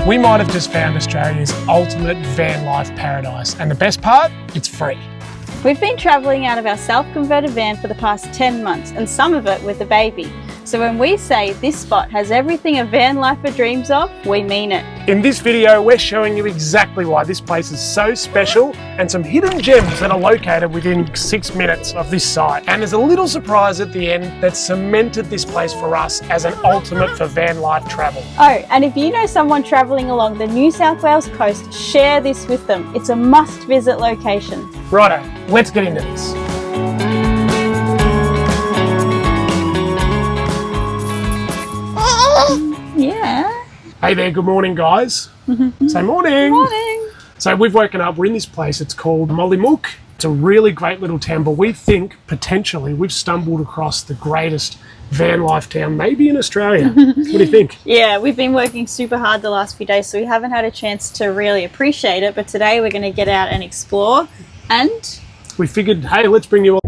We might have just found Australia's ultimate van life paradise, and the best part, it's free. We've been travelling out of our self-converted van for the past 10 months, and some of it with a baby. So when we say this spot has everything a van lifer dreams of, we mean it. In this video, we're showing you exactly why this place is so special and some hidden gems that are located within 6 minutes of this site. And there's a little surprise at the end that cemented this place for us as an ultimate for van life travel. Oh, and if you know someone travelling along the New South Wales coast, share this with them. It's a must-visit location. Righto, let's get into this. Yeah. Hey there, good morning guys. Say morning. Morning. So we've woken up, we're in this place, it's called Mollymook. It's a really great little town, but we think potentially we've stumbled across the greatest van life town maybe in Australia. What do you think? Yeah, we've been working super hard the last few days, so we haven't had a chance to really appreciate it, but today we're going to get out and explore, and We figured, hey, let's bring you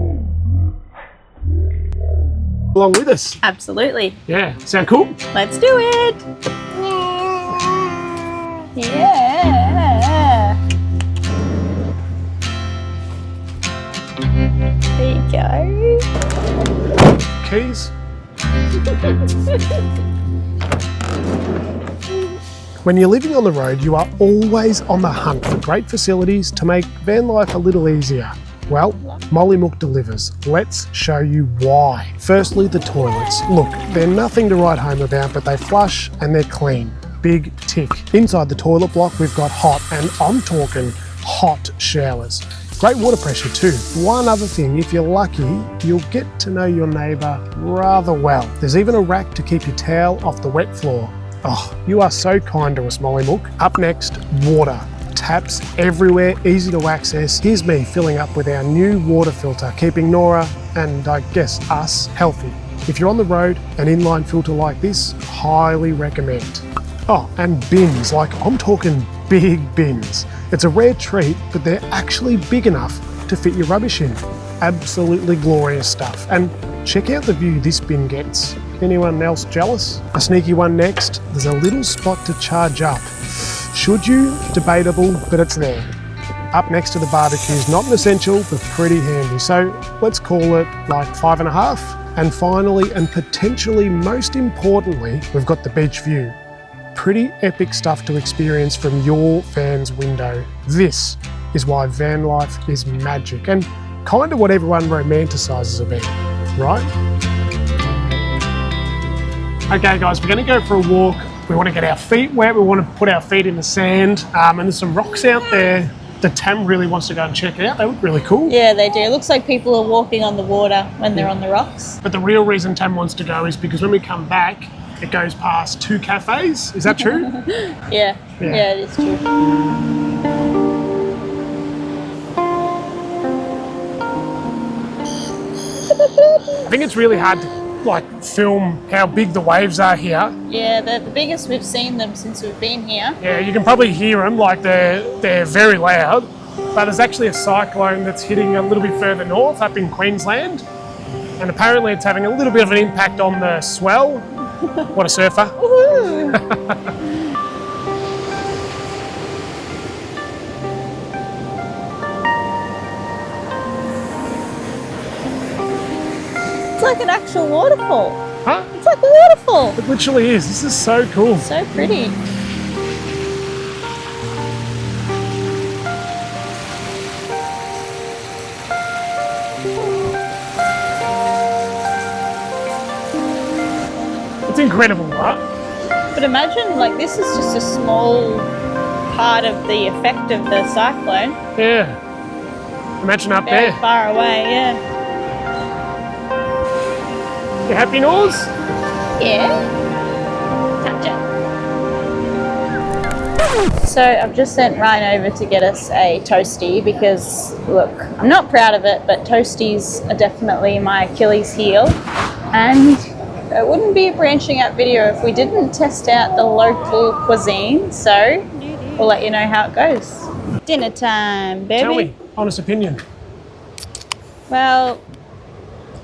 along with us. absolutely. Yeah, sound cool? Let's do it. Yeah. There you go. Keys? When you're living on the road, you are always on the hunt for great facilities to make van life a little easier. Well, Mollymook delivers. Let's show you why. Firstly, the toilets. Look, they're nothing to write home about, but they flush and they're clean. Big tick. Inside the toilet block, we've got hot, and I'm talking hot showers. Great water pressure too. One other thing, if you're lucky, you'll get to know your neighbour rather well. There's even a rack to keep your towel off the wet floor. Oh, you are so kind to us, Mollymook. Up next, water. Taps everywhere, easy to access. Here's me filling up with our new water filter, keeping Nora, and I guess us, healthy. If you're on the road, an inline filter like this, highly recommend. Oh, and bins, like I'm talking big bins. It's a rare treat, but they're actually big enough to fit your rubbish in. Absolutely glorious stuff. And check out the view this bin gets. Anyone else jealous? A sneaky one next. There's a little spot to charge up. Should you? Debatable, but it's there. Up next to the barbecues, not an essential, but pretty handy. So let's call it like 5.5. And finally, and potentially most importantly, we've got the beach view. Pretty epic stuff to experience from your van's window. This is why van life is magic and kind of what everyone romanticises about, right? Okay guys, we're going to go for a walk. We want to get our feet wet, we want to put our feet in the sand, and there's some rocks out there that Tam really wants to go and check out. They look really cool. Yeah, they do. It looks like people are walking on the water when they're on the rocks. But the real reason Tam wants to go is because when we come back, it goes past 2 cafes. Is that true? Yeah, it is true. I think it's really hard to film how big the waves are here. Yeah, they're the biggest we've seen them since we've been here. Yeah, you can probably hear them, like they're very loud. But there's actually a cyclone that's hitting a little bit further north, up in Queensland. And apparently it's having a little bit of an impact on the swell. What a surfer. Woohoo! It's like an actual waterfall. Huh? It's like a waterfall. It literally is. This is so cool. So pretty. It's incredible, right? But imagine, like, this is just a small part of the effect of the cyclone. Yeah. Imagine up Very there. far away, yeah. You happy, Nors? Yeah. Touch it. So I've just sent Ryan over to get us a toasty because, look, I'm not proud of it, but toasties are definitely my Achilles heel. And it wouldn't be a branching out video if we didn't test out the local cuisine. So we'll let you know how it goes. Dinner time, baby. Tell me, honest opinion. Well,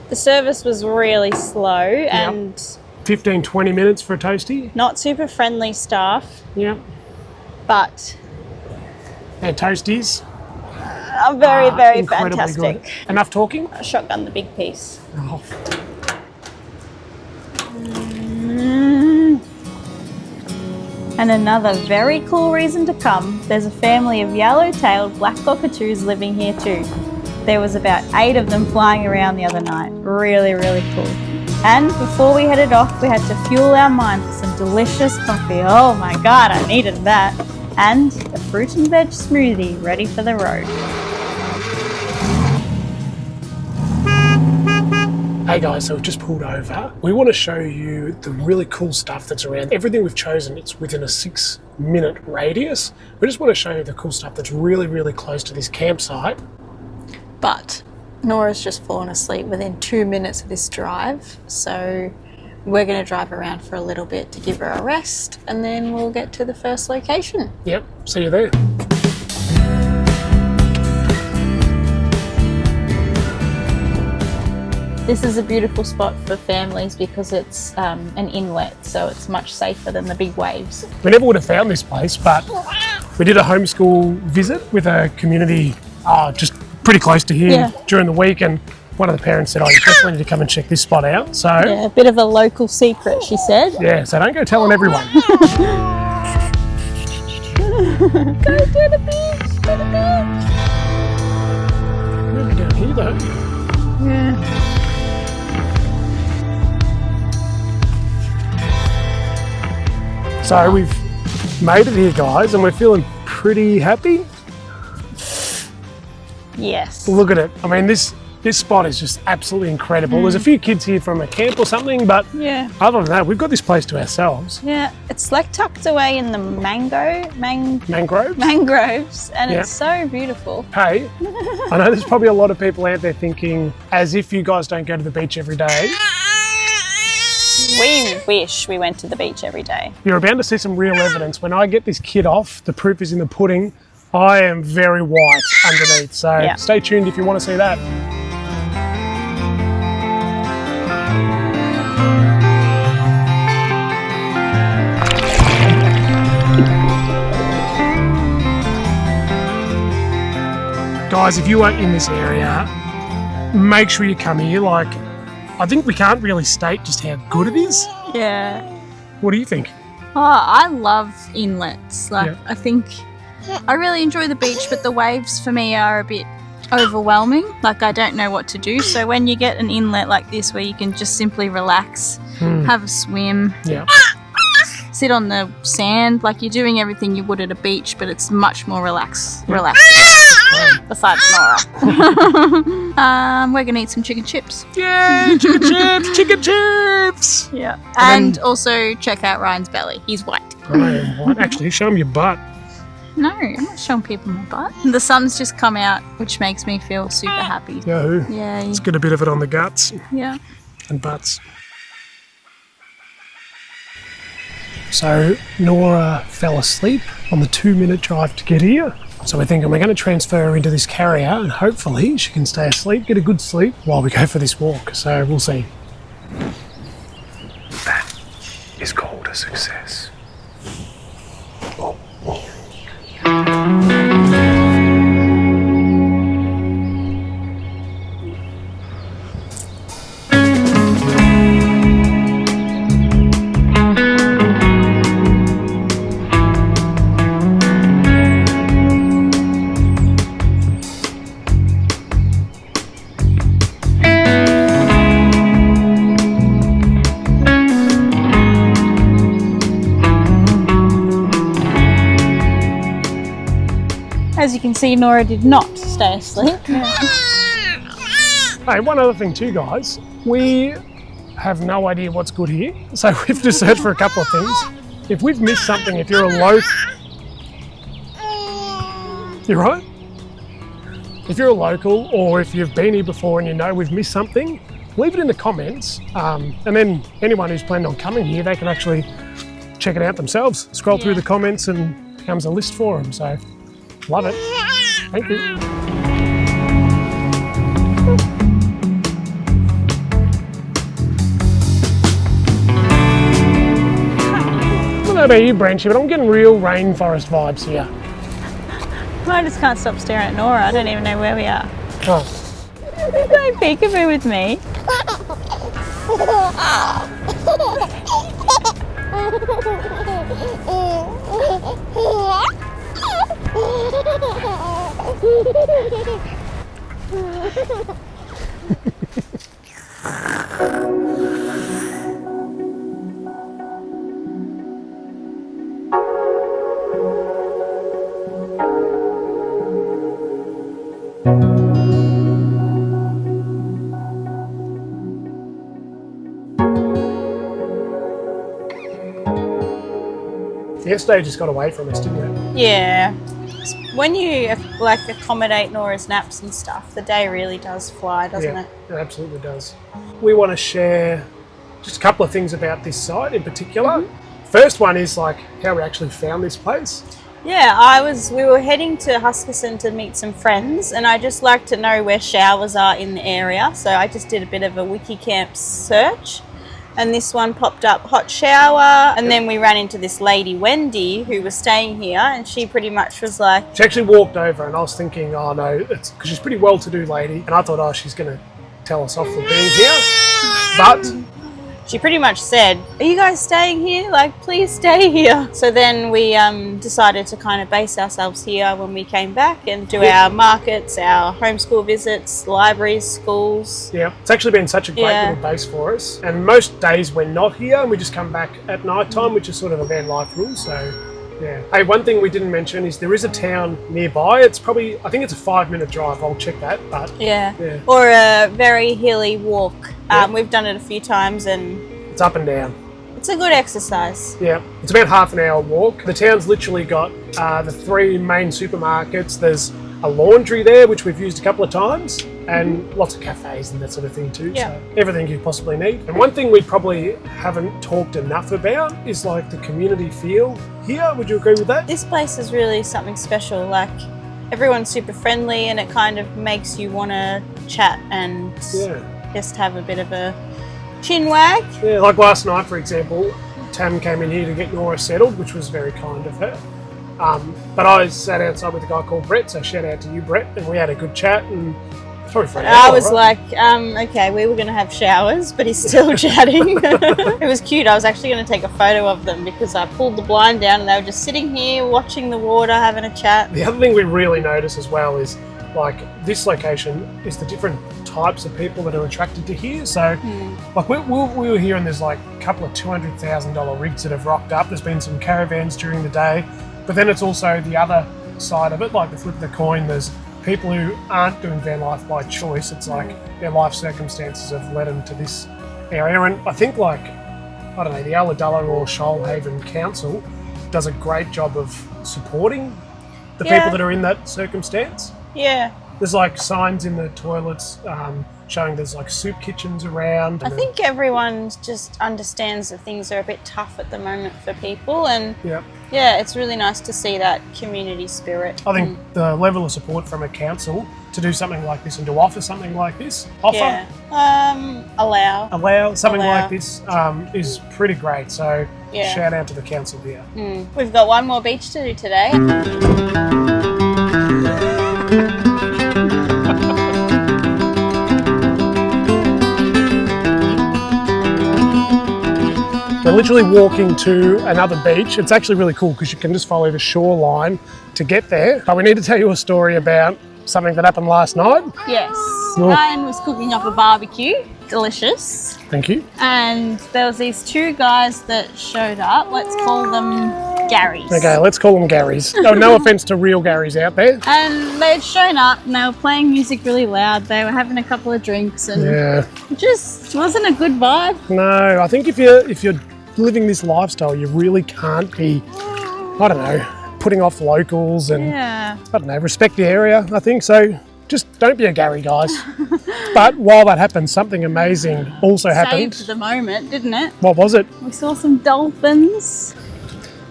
the service was really slow and 15-20 minutes for a toasty. not super friendly staff. Yeah. but They're toasties. are very, very Incredibly fantastic. good. Enough talking? I shotgun the big piece. Oh. And another very cool reason to come, there's a family of yellow-tailed black cockatoos living here too. There was about 8 of them flying around the other night. Really, really cool. And before we headed off, we had to fuel our mind with some delicious coffee. Oh my God, I needed that. And a fruit and veg smoothie ready for the road. Hey guys, so we've just pulled over. We want to show you the really cool stuff that's around. Everything we've chosen, it's within a 6-minute radius. We just want to show you the cool stuff that's really, really close to this campsite. But Nora's just fallen asleep within 2 minutes of this drive, so we're going to drive around for a little bit to give her a rest, and then we'll get to the first location. Yep, see you there. This is a beautiful spot for families because it's an inlet, so it's much safer than the big waves. We never would have found this place, but we did a homeschool visit with a community just pretty close to here during the week, and one of the parents said, oh, you definitely need to come and check this spot out. So yeah, a bit of a local secret, she said. Yeah, so don't go telling everyone. Go to the beach, to the beach. Maybe down here though. Yeah. So we've made it here, guys, and we're feeling pretty happy. Yes. Look at it. I mean, this spot is just absolutely incredible. There's a few kids here from a camp or something, but yeah, other than that, we've got this place to ourselves. yeah, it's like tucked away in the mangroves, and it's so beautiful. Hey, I know there's probably a lot of people out there thinking, as if you guys don't go to the beach every day. We wish we went to the beach every day. You're about to see some real evidence. When I get this kid off, the proof is in the pudding. I am very white underneath, so stay tuned if you want to see that. Guys, if you are in this area, make sure you come here. Like, I think we can't really state just how good it is. Yeah. What do you think? Oh, I love inlets. Like, I think I really enjoy the beach, but the waves for me are a bit overwhelming. Like, I don't know what to do. So when you get an inlet like this where you can just simply relax, have a swim, sit on the sand, like you're doing everything you would at a beach, but it's much more relaxing. Besides Nora. We're gonna eat some chicken chips. Yay, chicken chips, chicken chips! Yeah. And also check out Ryan's belly. He's white. I am white. Actually, show him your butt. No, I'm not showing people my butt. The sun's just come out, which makes me feel super happy. Yahoo. Yay. Let's get a bit of it on the guts Yeah. and butts. So Nora fell asleep on the 2-minute drive to get here. So we're thinking we're going to transfer her into this carrier and hopefully she can stay asleep, get a good sleep while we go for this walk. So we'll see. That is called a success. As you can see, Nora did not stay asleep. Hey, one other thing too, guys. We have no idea what's good here, so we've just searched for a couple of things. If we've missed something, if you're a local... You're right? If you're a local or if you've been here before and you know we've missed something, leave it in the comments. And then anyone who's planned on coming here, they can actually check it out themselves. Scroll through the comments and it becomes a list for them. So, love it. Thank you. Hello. know about you, Branchy, but I'm getting real rainforest vibes here. I just can't stop staring at Nora. I don't even know where we are. Oh. You play peekaboo with me. Yesterday just got away from us, didn't it? Yeah. When you like accommodate Nora's naps and stuff, the day really does fly, doesn't it? It absolutely does. We want to share just a couple of things about this site in particular. First one is like how we actually found this place. Yeah, we were heading to Huskisson to meet some friends, and I just like to know where showers are in the area. So I just did a bit of a Wikicamp search, and this one popped up, hot shower, and then we ran into this lady, Wendy, who was staying here, and she pretty much was like... She actually walked over, and I was thinking, oh no, it's because she's a pretty well-to-do lady, and I thought, oh, she's going to tell us off for being here, but... She pretty much said, are you guys staying here? Like, please stay here. So then we decided to kind of base ourselves here when we came back and do our markets, our homeschool visits, libraries, schools. Yeah, it's actually been such a great little base for us. And most days we're not here and we just come back at night time, which is sort of a van life rule. So, yeah. Hey, one thing we didn't mention is there is a town nearby. It's probably, I think it's a 5-minute drive. I'll check that. But yeah. Or a very hilly walk. We've done it a few times and... It's up and down. It's a good exercise. Yeah, it's about half an hour walk. The town's literally got the 3 main supermarkets. There's a laundry there, which we've used a couple of times, and lots of cafes and that sort of thing too. Yeah. So everything you possibly need. And one thing we probably haven't talked enough about is like the community feel here. Would you agree with that? This place is really something special. Like, everyone's super friendly and it kind of makes you want to chat and just have a bit of a chin wag. Yeah, like last night, for example, Tam came in here to get Nora settled, which was very kind of her. But I sat outside with a guy called Brett, so shout out to you, Brett, and we had a good chat, and probably for an hour, I was like, okay, we were going to have showers, but he's still chatting. It was cute. I was actually going to take a photo of them because I pulled the blind down and they were just sitting here watching the water, having a chat. The other thing we really notice as well is like this location is the different types of people that are attracted to here. So like we were here and there's like a couple of $200,000 rigs that have rocked up. There's been some caravans during the day, but then it's also the other side of it, like the flip of the coin. There's people who aren't doing van life by choice. It's like their life circumstances have led them to this area. And I think like, I don't know, the Ulladulla or Shoalhaven Council does a great job of supporting the people that are in that circumstance. Yeah. There's like signs in the toilets showing there's like soup kitchens around. I think everyone just understands that things are a bit tough at the moment for people, and it's really nice to see that community spirit. I think the level of support from a council to do something like this and to offer something like this, allow something like this is pretty great. So shout out to the council here. We've got one more beach to do today. We're literally walking to another beach. It's actually really cool because you can just follow the shoreline to get there. But we need to tell you a story about something that happened last night. Yes. Ryan was cooking up a barbecue. Delicious. Thank you. And there was these 2 guys that showed up. Let's call them Garys. Okay, let's call them Garys. No offence to real Garys out there. And they had shown up and they were playing music really loud. They were having a couple of drinks and it just wasn't a good vibe. No, I think if you're living this lifestyle, you really can't be, I don't know, putting off locals and, I don't know, respect the area, I think. So just don't be a Gary, guys. But while that happened, something amazing also happened. Saved the moment, didn't it? What was it? We saw some dolphins.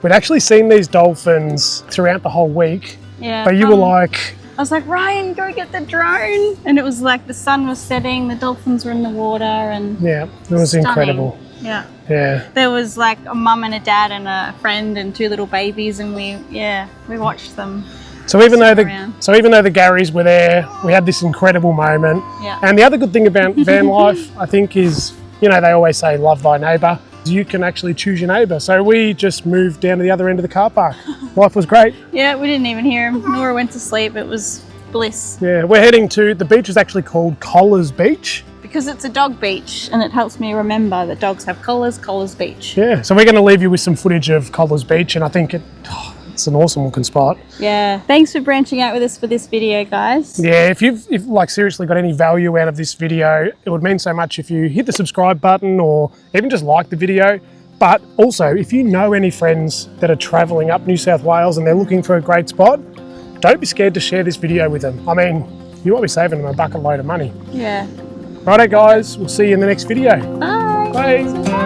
We'd actually seen these dolphins throughout the whole week. Yeah. But you were like... I was like, Ryan, go get the drone. And it was like the sun was setting, the dolphins were in the water and... Yeah, it was incredible. Yeah. Yeah. There was like a mum and a dad and a friend and 2 little babies, and we watched them. So even though around. the Garys were there, we had this incredible moment. Yeah. And the other good thing about van life, I think, is, you know, they always say love thy neighbour. You can actually choose your neighbour. So we just moved down to the other end of the car park. Life was great. Yeah, we didn't even hear him. Nora went to sleep. It was bliss. Yeah, we're heading to, the beach is actually called Collers Beach. Because it's a dog beach, and it helps me remember that dogs have collars, Collers Beach. Yeah, so we're going to leave you with some footage of Collers Beach, and I think it's an awesome looking spot. Yeah. Thanks for branching out with us for this video, guys. Yeah, if like seriously got any value out of this video, it would mean so much if you hit the subscribe button or even just like the video. But also, if you know any friends that are travelling up New South Wales and they're looking for a great spot, don't be scared to share this video with them. I mean, you might be saving them a bucket load of money. Yeah. Righto guys, we'll see you in the next video. Bye. Bye.